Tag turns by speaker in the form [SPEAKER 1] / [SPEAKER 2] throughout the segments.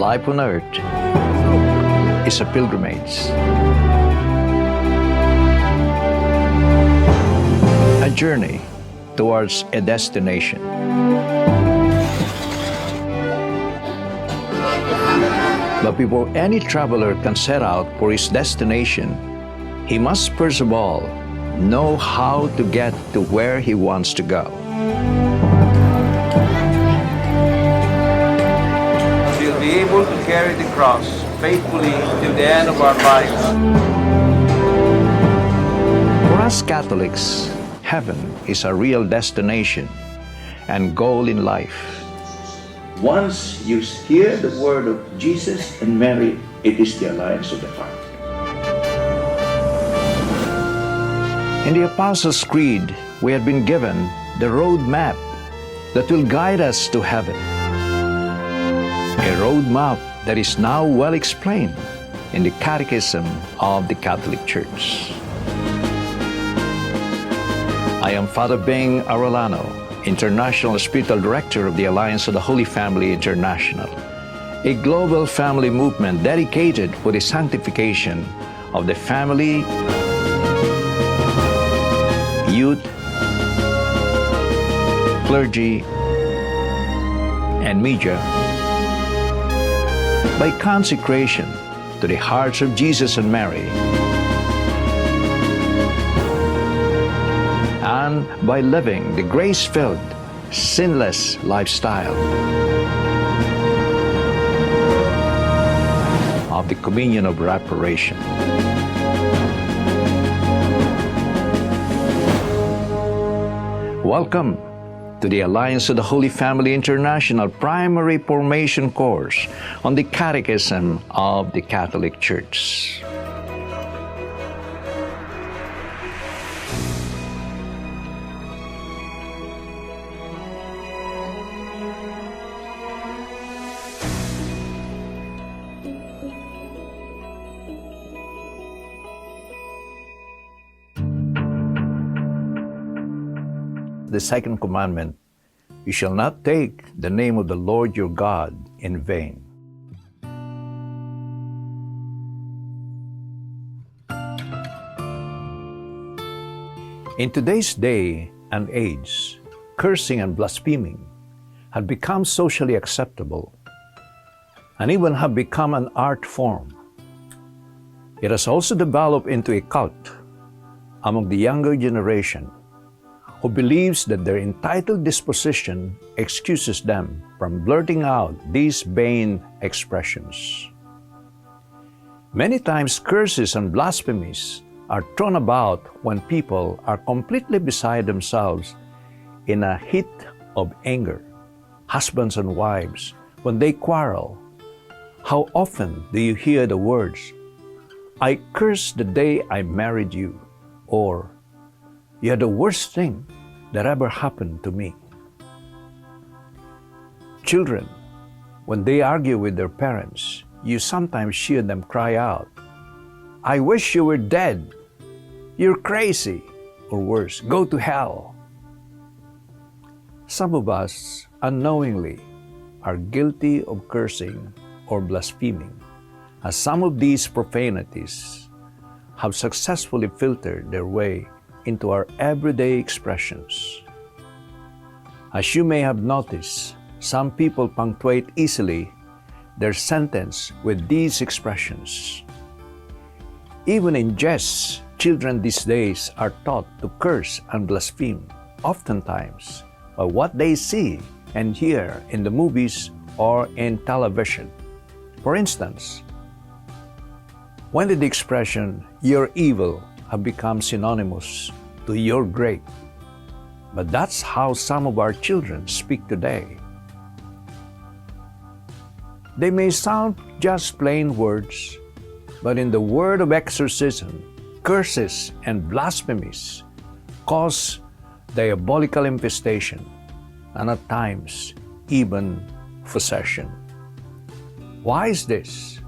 [SPEAKER 1] life on earth is a pilgrimage. A journey towards a destination. But before any traveler can set out for his destination, he must first of all know how to get to where he wants to go.
[SPEAKER 2] We'll be able to carry the cross faithfully till the end of our lives.
[SPEAKER 1] For us Catholics, heaven is a real destination and goal in life.
[SPEAKER 3] Once you hear the word of Jesus and Mary, it is the alliance of the heart.
[SPEAKER 1] In the Apostles' Creed, we have been given the road map that will guide us to heaven. A road map that is now well explained in the Catechism of the Catholic Church. I am Father Beng Arellano, International Spiritual Director of the Alliance of the Holy Family International, a global family movement dedicated for the sanctification of the family, youth, clergy, and media by consecration to the hearts of Jesus and Mary, and by living the grace-filled, sinless lifestyle of the communion of Reparation. Welcome to the Alliance of the Holy Family International Primary Formation Course on the Catechism of the Catholic Church. The second commandment, you shall not take the name of the Lord your God in vain. In today's day and age, cursing and blaspheming have become socially acceptable and even have become an art form. It has also developed into a cult among the younger generation who believes that their entitled disposition excuses them from blurting out these vain expressions. Many times curses and blasphemies are thrown about when people are completely beside themselves in a heat of anger. Husbands and wives, when they quarrel, how often do you hear the words, "I curse the day I married you," or "You're the worst thing that ever happened to me." Children, when they argue with their parents, you sometimes hear them cry out, "I wish you were dead," "You're crazy," or worse, "Go to hell." Some of us, unknowingly, are guilty of cursing or blaspheming, as some of these profanities have successfully filtered their way into our everyday expressions. As you may have noticed, some people punctuate easily their sentence with these expressions. Even in jests, children these days are taught to curse and blaspheme, oftentimes by what they see and hear in the movies or in television. For instance, when did the expression, "You're evil," have become synonymous to "you're great"? But that's how some of our children speak today. They may sound just plain words, but in the word of exorcism, curses and blasphemies cause diabolical infestation and at times even possession. Why is this?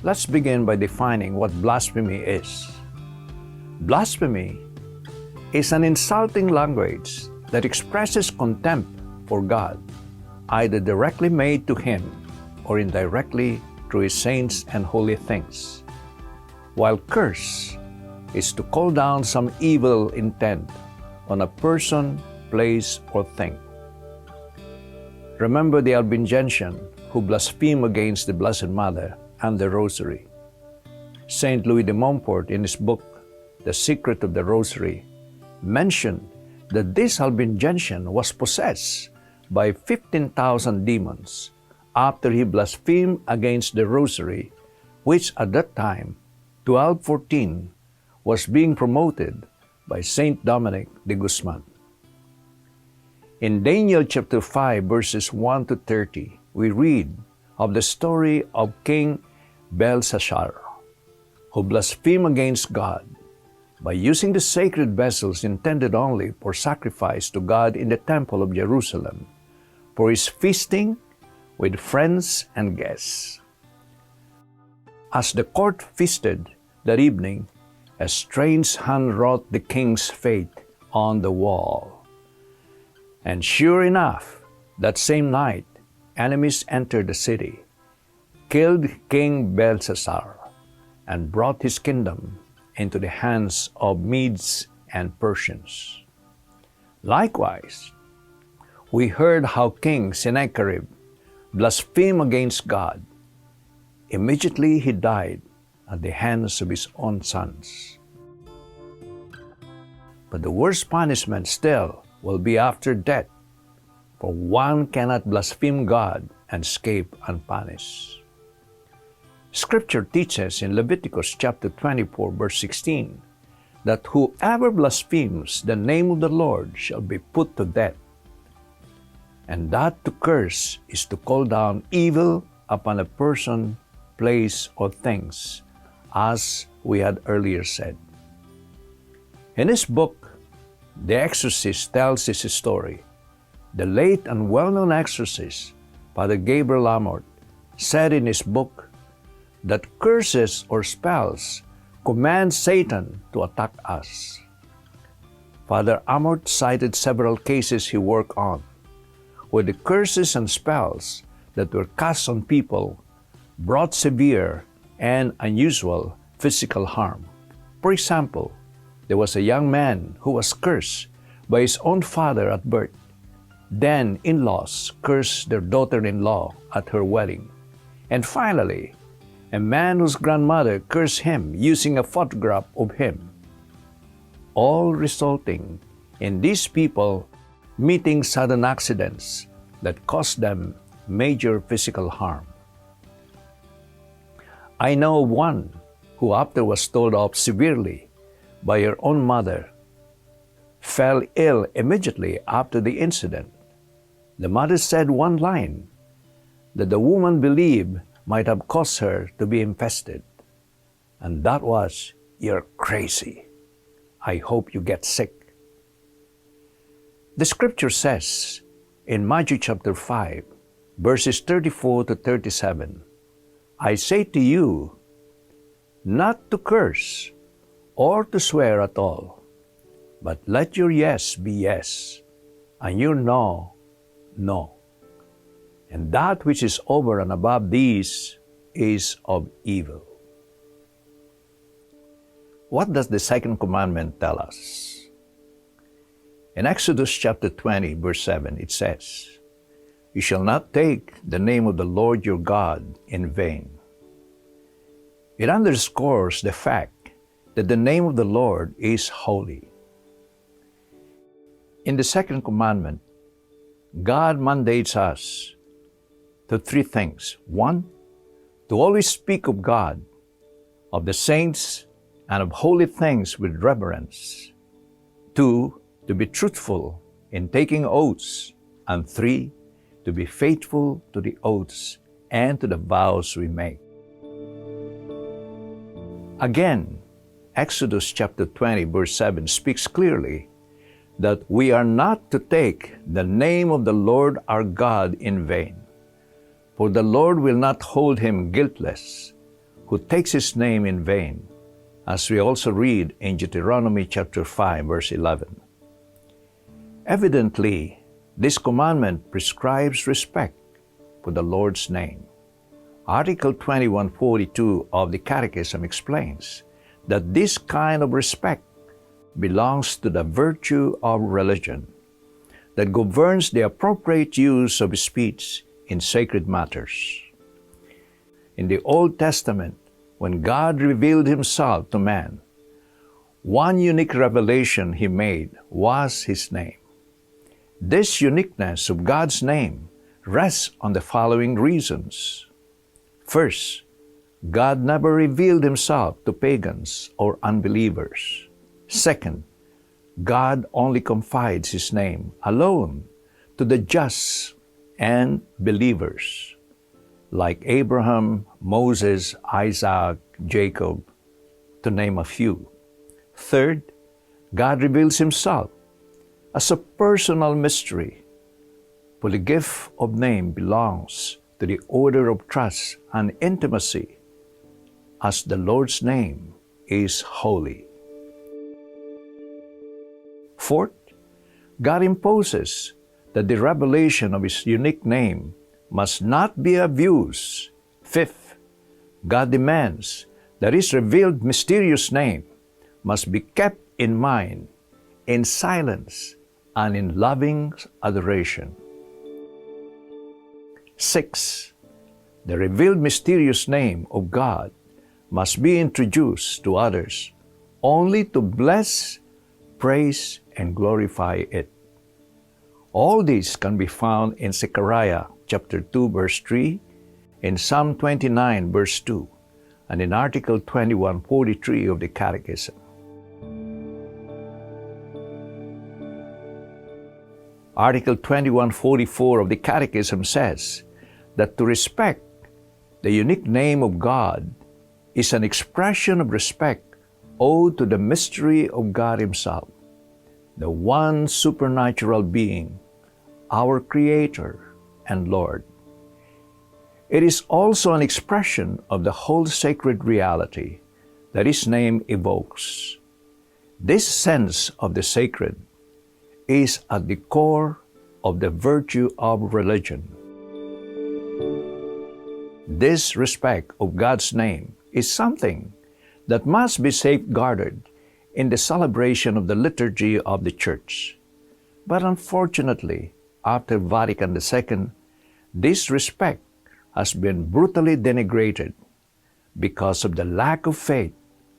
[SPEAKER 1] Let's begin by defining what blasphemy is. Blasphemy is an insulting language that expresses contempt for God, either directly made to Him or indirectly through his saints and holy things, while curse is to call down some evil intent on a person, place, or thing. Remember the Albigensian who blasphemed against the Blessed Mother and the Rosary. Saint Louis de Montfort, in his book, The Secret of the Rosary, mentioned that this Albigensian was possessed by 15,000 demons after he blasphemed against the Rosary, which at that time, 1214, was being promoted by Saint Dominic de Guzman. In Daniel chapter 5, verses 1 to 30, we read of the story of King Belshazzar, who blasphemed against God by using the sacred vessels intended only for sacrifice to God in the Temple of Jerusalem for his feasting with friends and guests. As the court feasted that evening, a strange hand wrote the king's fate on the wall. And sure enough, that same night, enemies entered the city, killed King Belshazzar, and brought his kingdom into the hands of Medes and Persians. Likewise, we heard how King Sennacherib blasphemed against God. Immediately he died at the hands of his own sons. But the worst punishment still will be after death, for one cannot blaspheme God and escape unpunished. Scripture teaches in Leviticus chapter 24, verse 16, that whoever blasphemes the name of the Lord shall be put to death. And that to curse is to call down evil upon a person, place, or things, as we had earlier said. In his book, The Exorcist tells his story. The late and well-known exorcist, Father Gabriel Amort, said in his book that curses or spells command Satan to attack us. Father Amort cited several cases he worked on, where the curses and spells that were cast on people brought severe and unusual physical harm. For example, there was a young man who was cursed by his own father at birth. Then in-laws cursed their daughter-in-law at her wedding. And finally, a man whose grandmother cursed him using a photograph of him, all resulting in these people meeting sudden accidents that caused them major physical harm. I know of one who, after was told off severely by her own mother, fell ill immediately after the incident. The mother said one line that the woman believed might have caused her to be infested, and that was, "You're crazy. I hope you get sick." The scripture says in Matthew chapter 5, verses 34 to 37, "I say to you, not to curse or to swear at all, but let your yes be yes, and your no, no. And that which is over and above these is of evil." What does the second commandment tell us? In Exodus chapter 20, verse 7, it says, "You shall not take the name of the Lord your God in vain." It underscores the fact that the name of the Lord is holy. In the second commandment, God mandates us to three things. One, to always speak of God, of the saints, and of holy things with reverence. Two, to be truthful in taking oaths. And three, to be faithful to the oaths and to the vows we make. Again, Exodus chapter 20, verse 7 speaks clearly that we are not to take the name of the Lord our God in vain. For the Lord will not hold him guiltless who takes his name in vain, as we also read in Deuteronomy chapter 5, verse 11. Evidently, this commandment prescribes respect for the Lord's name. Article 2142 of the Catechism explains that this kind of respect belongs to the virtue of religion that governs the appropriate use of speech in sacred matters. In the Old Testament, when God revealed Himself to man, one unique revelation He made was His name. This uniqueness of God's name rests on the following reasons. First, God never revealed Himself to pagans or unbelievers. Second, God only confides His name alone to the just and believers, like Abraham, Moses, Isaac, Jacob, to name a few. Third, God reveals Himself as a personal mystery, for the gift of name belongs to the order of trust and intimacy, as the Lord's name is holy. Fourth, God imposes that the revelation of His unique name must not be abused. Fifth, God demands that His revealed mysterious name must be kept in mind, in silence, and in loving adoration. Six, the revealed mysterious name of God must be introduced to others only to bless, praise, and glorify it. All this can be found in Zechariah chapter 2 verse 3, in Psalm 29 verse 2, and in Article 2143 of the Catechism. Article 2144 of the Catechism says that to respect the unique name of God is an expression of respect owed to the mystery of God Himself, the one supernatural being, our Creator and Lord. It is also an expression of the whole sacred reality that His name evokes. This sense of the sacred is at the core of the virtue of religion. This respect of God's name is something that must be safeguarded in the celebration of the liturgy of the Church. But unfortunately, after Vatican II, this respect has been brutally denigrated because of the lack of faith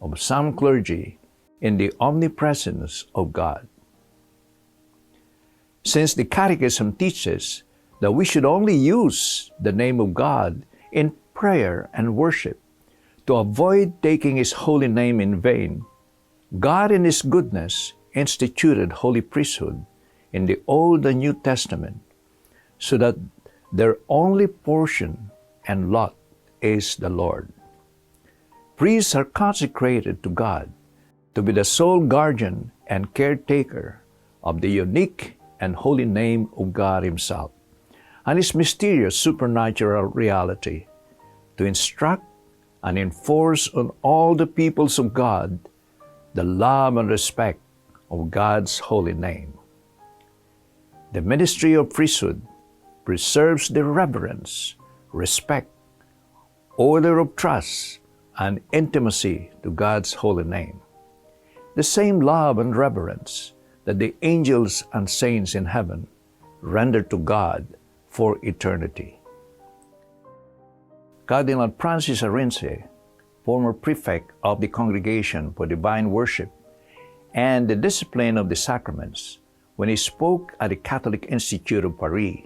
[SPEAKER 1] of some clergy in the omnipresence of God. Since the Catechism teaches that we should only use the name of God in prayer and worship to avoid taking His holy name in vain, God in His goodness instituted holy priesthood in the Old and New Testament so that their only portion and lot is the Lord. Priests are consecrated to God to be the sole guardian and caretaker of the unique and holy name of God Himself and His mysterious supernatural reality, to instruct and enforce on all the peoples of God the love and respect of God's holy name. The ministry of priesthood preserves the reverence, respect, order of trust, and intimacy to God's holy name. The same love and reverence that the angels and saints in heaven render to God for eternity. Cardinal Francis Arinze, former prefect of the Congregation for Divine Worship and the Discipline of the Sacraments, when he spoke at the Catholic Institute of Paris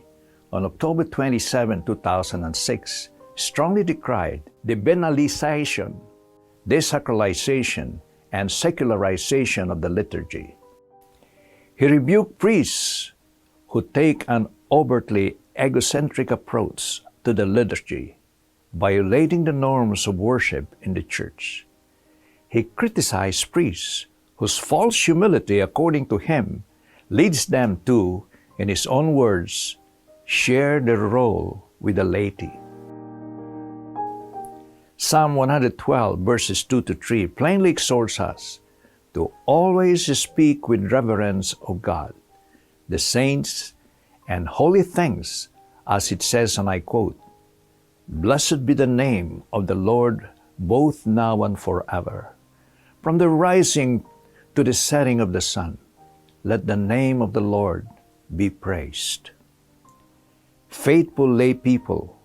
[SPEAKER 1] on October 27, 2006, strongly decried the banalization, desacralization, and secularization of the liturgy. He rebuked priests who take an overtly egocentric approach to the liturgy, violating the norms of worship in the Church. He criticized priests whose false humility, according to him, leads them to, in his own words, share their role with the laity. Psalm 112 verses 2-3 plainly exhorts us to always speak with reverence of God, the saints, and holy things, as it says, and I quote, Blessed be the name of the Lord, both now and forever. From the rising to the setting of the sun, let the name of the Lord be praised. Faithful lay people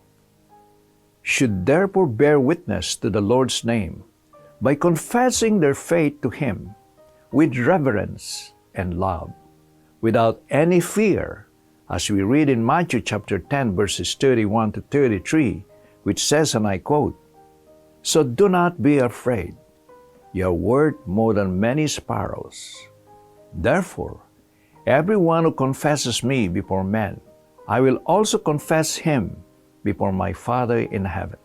[SPEAKER 1] should therefore bear witness to the Lord's name by confessing their faith to Him with reverence and love, without any fear, as we read in Matthew chapter 10, verses 31 to 33, which says, and I quote, "So do not be afraid. You are worth more than many sparrows. Therefore, everyone who confesses me before men, I will also confess him before my Father in heaven.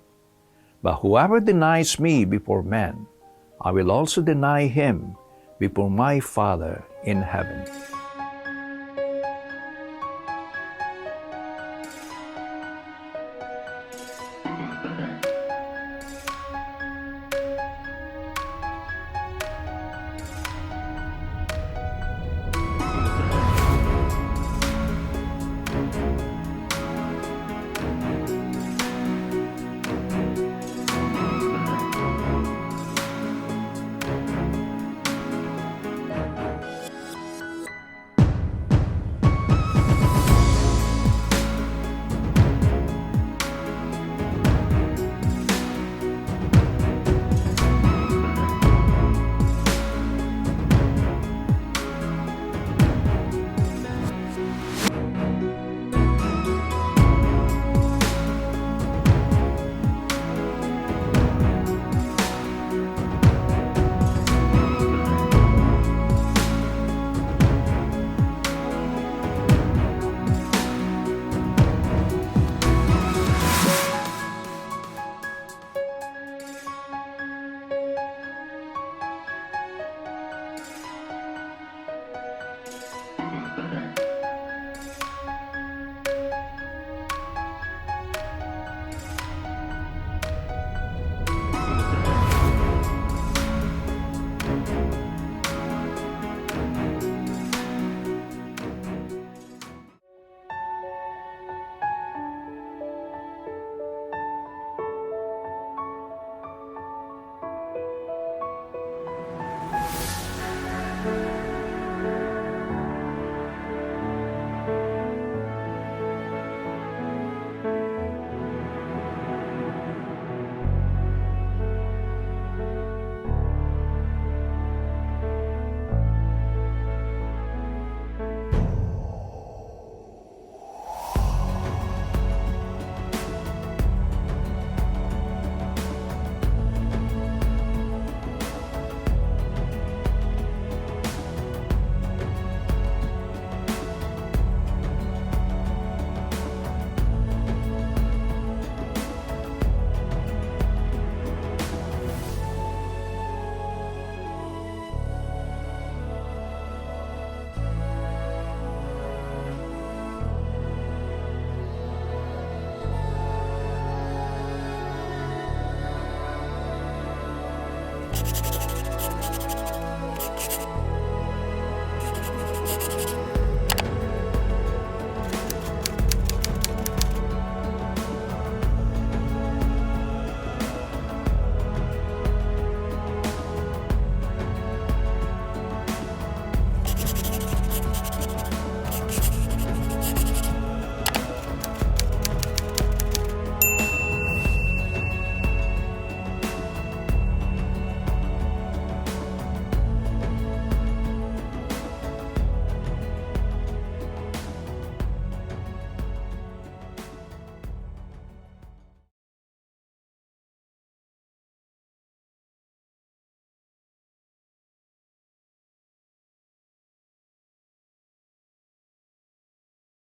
[SPEAKER 1] But whoever denies me before men, I will also deny him before my Father in heaven."